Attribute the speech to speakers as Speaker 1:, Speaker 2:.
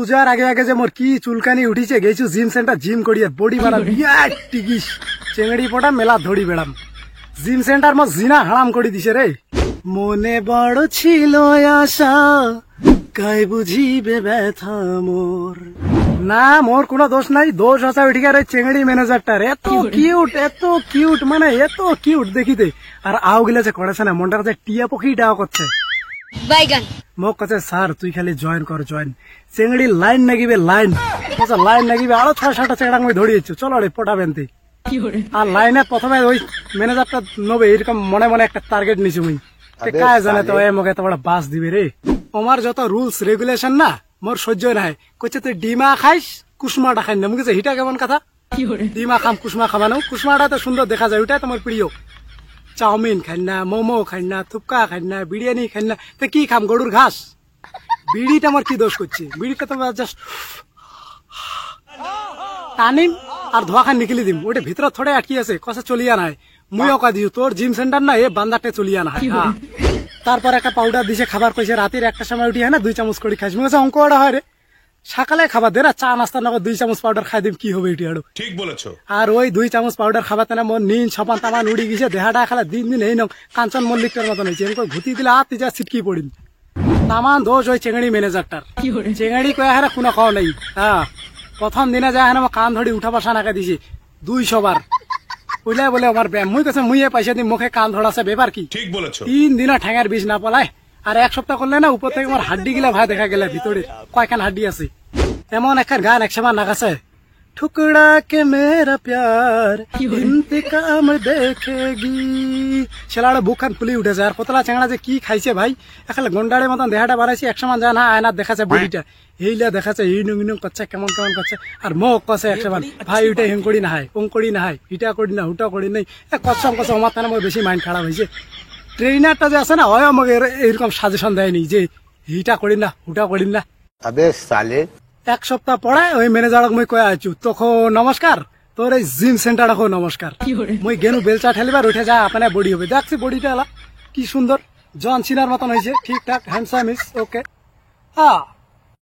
Speaker 1: পূজার আগে আগে যে মোর কি চুলকানি উঠিছে, গেছু জিম সেন্টার জিম করিয়ে বডি বানা বিরাট টিকিস চেংড়ি পটা মেলা ধরি বেড়াম। জিম সেন্টার মো জিনা হারাম করে দিছে রে। মনে বড় ছিল আশা, কাই বুঝিবে ব্যথা মোর। না মোর কোনো দোষ নাই, দোষ আছে ওইটিকার চেংড়ি ম্যানেজারটার। এত কিউট মানে এত কিউট দেখিতে, আর আও গিলা যে করেছে না মনটার যে টিয়া পক্ষীটাও করছে। মোক কাছে স্যার তুই খালি জয়েন কর জয়েন, চেংড়ি লাইন নাগিবে লাইন নাগিবে আরো 6-7টা চেংড়া আমি ধরিয়েছো, চলো রে পটাবেন তুই। আর লাইনে প্রথমে ওই ম্যানেজারটা নবে এরকম মনে মনে একটা টার্গেট নিছি মুই, কায় জানে তো মোকে এত বড় বাস দিবে রে। আমার যত রুলস রেগুলেশন না মোর সহ্য নাই। কইছে তুই ডিমা খাইস কুসমাটা খাই না, মুখে হিটা কেমন কথা। ডিমা খাম কুসমা খাবানো, কুসমাটা তো সুন্দর দেখা যায়, ওইটাই তোমার প্রিয়। চাউমিন খাই না, মোমো খাই না, থুপকা খাই না, বিরিয়ানি খাই না, তো কি খাম গরুর ঘাস। বিড়িটা আমার কি দোষ করছে, বিড়িটা তোমার জাস্ট টানিম আর ধোয়া খান নিকলি দিম, ওটা ভিতরে থোড়ে আটকি আছে কষা চলিয়া নাই। মুই অকা দিও তোর জিম সেন্টার না এ বান্দাতে চলিয়া না। তারপর একটা পাউডার দিছে খাবার কইছে রাতের একটা সময় উঠি হয় না 2 চামচ করে খাইছি। মুখে অঙ্ক ওটা হয় রে, সকালে খাবার দে না চা নাস্তা নগদ 2 চামচ পাউডার খাই দিম কি হবে এটি আরো। ঠিক বলেছো। আর ওই 2 চামচ পাউডার খাবাতে না মোর নিন ছপান তামান উড়ি গেছে, দেহাটা খালা দিন এই নক কাঞ্চন মল্লিকের মতন হয়েছে। এমন ঘুতি দিলে হাত যা ছিটকি পড়িল। তামান দোষ ওই চেংড়ি ম্যানেজারটার। চেংড়ি কয়ে হারা কোনো খাওয়া নেই। হ্যাঁ প্রথম দিনে যায় আমার কান ধরি উঠা বসা নাকা দিছি 200 বার। বুঝলে বলে আমার ব্যায়াম মুই কাছে মুইয়ে পয়সা দিই মুখে কান ধরাছে ব্যাপার কি। ঠিক বলেছো। 3 দিন ঠ্যাঙের বিষ না পালায়, আর 1 সপ্তাহ করলে না উপর থেকে আমার হাড্ডি গিলা ভাই দেখা গেলে ভিতরে কয়খান হাড্ডি আছে। এমন একখান গান একসময় নাগাছে, ठुकड़ा के मेरा प्यार इंतकाम देखेगी। ছেলেটা বুকখান ফুলি উঠেছে, আর পতলা চেংড়া যে কি খাইছে ভাই, এখানে গন্ডারের মতন দেহাটা বাড়াইছে। একসময় যা না আয়নার দেখাচ্ছে বডিটা, এইলা দেখাচ্ছে ইনুং করছে কেমন কেমন করছে। আর মোক কছে একসময় ভাই ওইটা হেং করি না হয় ওং করি না হয় ইটা করি না হুটা করি নাই। কসম কসম আমার তাহলে আমার বেশি মাইন্ড খারাপ হয়েছে। ট্রেনারটা যে আছে না হয় আমাকে এরকম সাজেশন দেয়নি যে হিটা করি না হুটা করি না। আবে সালে 1 সপ্তাহ পরে ওই ম্যানেজারক মুই কয়ে আছু, তখন নমস্কার তোর এই জিম সেন্টার নমস্কার। মুই গেনু বেলচা ঠেলিবার উঠে যা আপনার বডি হবে। দেখছি বডিটা এলা কি সুন্দর জন সিনার মতন হয়েছে, ঠিকঠাক হ্যান্ডসাম ইস ওকে। হ্যাঁ